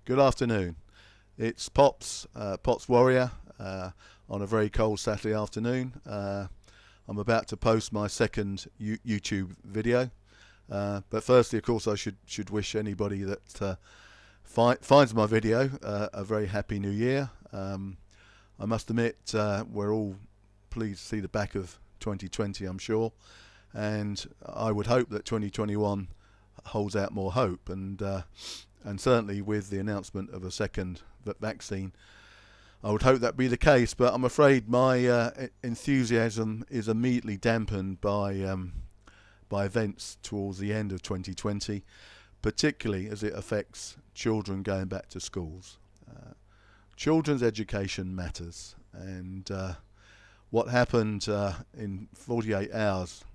Good afternoon. It's Pops Warrior, on a very cold Saturday afternoon. I'm about to post my second YouTube video. But firstly, of course, I should wish anybody that finds my video a very happy new year. I must admit, we're all pleased to see the back of 2020, I'm sure. And I would hope that 2021 holds out more hope. And certainly with the announcement of a second vaccine, I would hope that be the case. But I'm afraid my enthusiasm is immediately dampened by events towards the end of 2020, particularly as it affects children going back to schools. Children's education matters, and what happened in 48 hours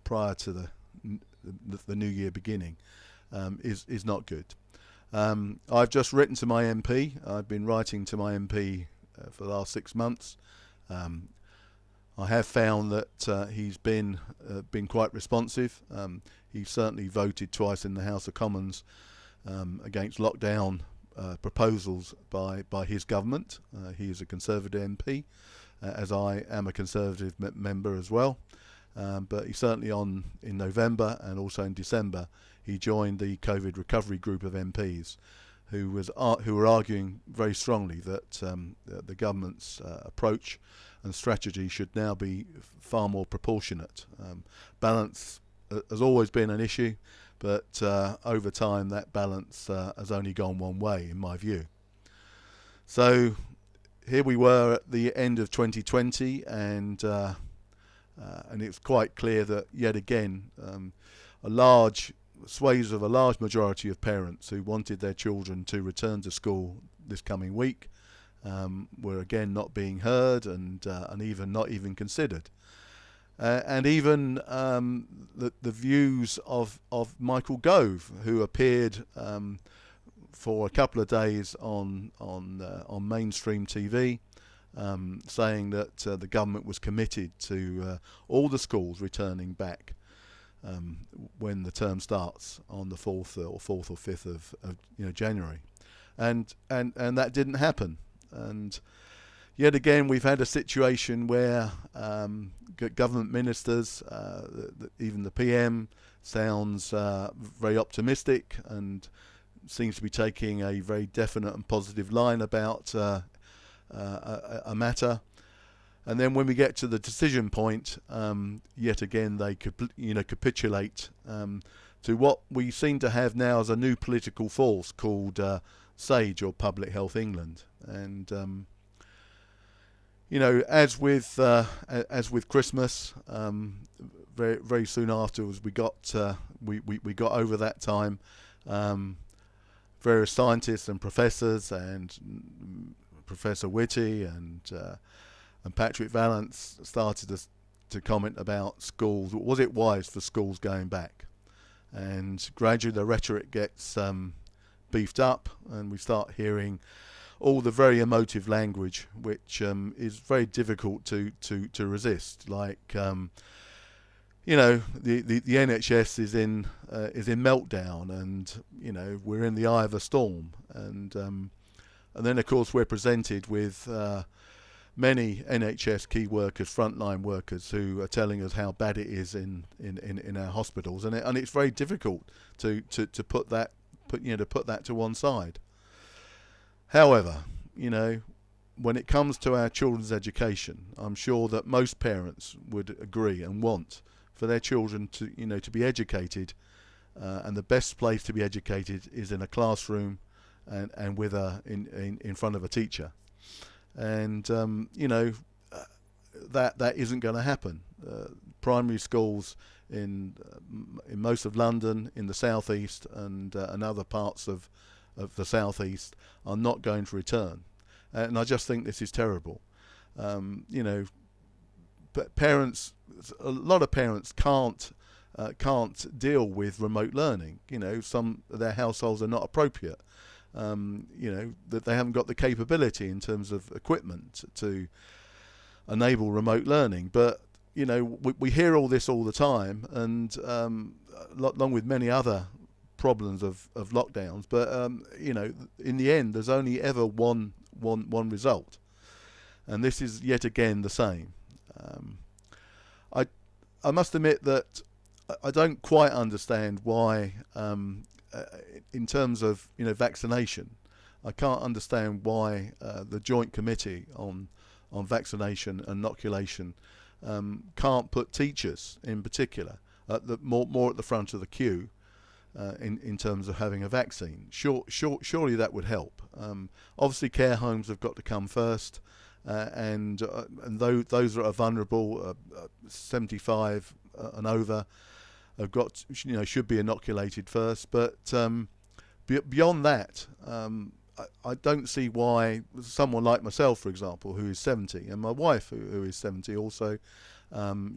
prior to the new year beginning is not good. I've just written to my MP. I've been writing to my MP for the last 6 months. I have found that he's been quite responsive. He certainly voted twice in the House of Commons against lockdown proposals by his government. He is a Conservative MP, as I am a Conservative member as well. But he certainly in November and also in December, he joined the COVID recovery group of MPs who were arguing very strongly that the government's approach and strategy should now be far more proportionate. Balance has always been an issue, but over time that balance has only gone one way, in my view. So here we were at the end of 2020, and it's quite clear that yet again swathes of a large majority of parents who wanted their children to return to school this coming week were again not being heard and even not even considered. And even the views of Michael Gove, who appeared for a couple of days on mainstream TV, saying that the government was committed to all the schools returning back when the term starts on the 4th or 5th of January, and that didn't happen. And yet again, we've had a situation where government ministers, even the PM, sounds very optimistic and seems to be taking a very definite and positive line about a matter. And then when we get to the decision point, yet again they capitulate to what we seem to have now as a new political force called SAGE, or Public Health England. And as with Christmas, very very soon afterwards we got over that time. Various scientists and professors, and Professor Whitty and Patrick Vallance started to comment about schools. Was it wise for schools going back? And gradually the rhetoric gets beefed up, and we start hearing all the very emotive language, which is very difficult to resist. Like the NHS is in meltdown, and we're in the eye of a storm, and then of course we're presented with many NHS key workers, frontline workers, who are telling us how bad it is in our hospitals, and it's very difficult to put that to one side. However, when it comes to our children's education, I'm sure that most parents would agree and want for their children to be educated, and the best place to be educated is in a classroom and in front of a teacher. And that isn't going to happen. Primary schools in most of London, in the southeast, and other parts of the southeast are not going to return, and I just think this is terrible. Parents, a lot of parents can't deal with remote learning. Some of their households are not appropriate. That they haven't got the capability in terms of equipment to enable remote learning. But we hear all this all the time, and along with many other problems of lockdowns, but you know, in the end, there's only ever one result, and this is yet again the same. I must admit that I don't quite understand why, in terms of, you know, vaccination, I can't understand why the Joint Committee on vaccination and inoculation can't put teachers in particular at the more at the front of the queue in terms of having a vaccine. Surely that would help. Obviously, care homes have got to come first, and those that are vulnerable, 75 and over, have got, you know, should be inoculated first. But beyond that, I don't see why someone like myself, for example, who is 70, and my wife, who is 70 also,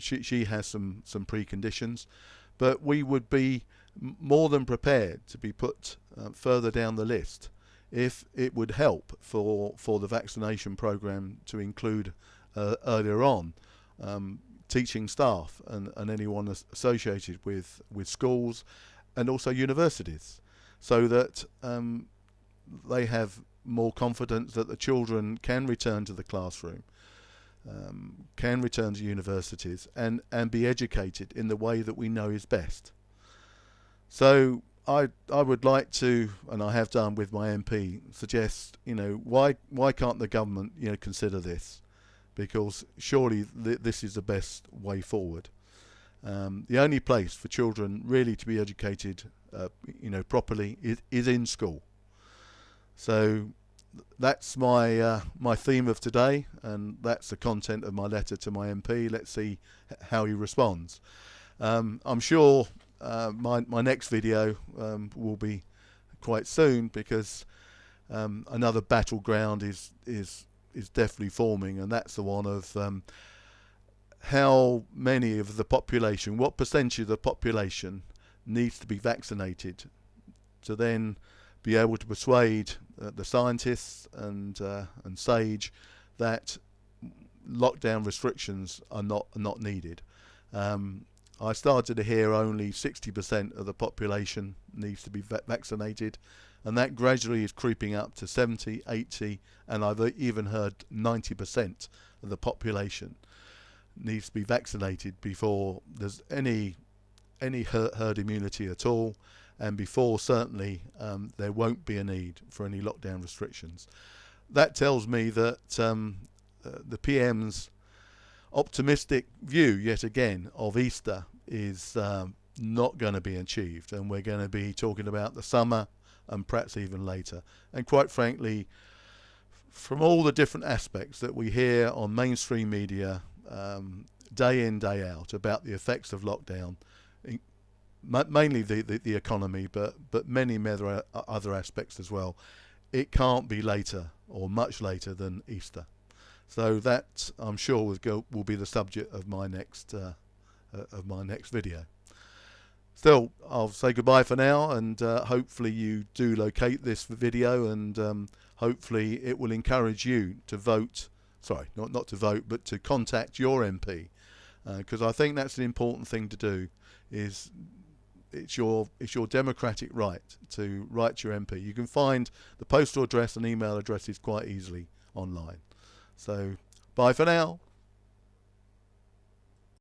she has some preconditions, but we would be more than prepared to be put further down the list if it would help for the vaccination program to include earlier on teaching staff and anyone associated with schools and also universities, so that they have more confidence that the children can return to the classroom, can return to universities, and be educated in the way that we know is best. So I would like to, and I have done with my MP, suggest, you know, why can't the government, you know, consider this? Because surely this is the best way forward. The only place for children really to be educated, you know, properly is in school. So that's my theme of today, and that's the content of my letter to my MP. Let's see how he responds. I'm sure my next video will be quite soon, because another battleground is definitely forming, and that's the one of how many of the population, what percentage of the population needs to be vaccinated to then be able to persuade the scientists and SAGE that lockdown restrictions are not needed. I started to hear only 60% of the population needs to be vaccinated, and that gradually is creeping up to 70, 80, and I've even heard 90% of the population needs to be vaccinated before there's any herd immunity at all, and before certainly there won't be a need for any lockdown restrictions. That tells me that the PM's optimistic view, yet again, of Easter is not going to be achieved, and we're going to be talking about the summer and perhaps even later. And quite frankly, from all the different aspects that we hear on mainstream media day in, day out about the effects of lockdown, mainly the economy, but many other aspects as well, it can't be later or much later than Easter. So that, I'm sure, will be the subject of my next video. Still, I'll say goodbye for now, and hopefully you do locate this video, and hopefully it will encourage you to vote. Sorry, not to vote, but to contact your MP, because I think that's an important thing to do. It's your democratic right to write to your MP. You can find the postal address and email addresses quite easily online. So, bye for now.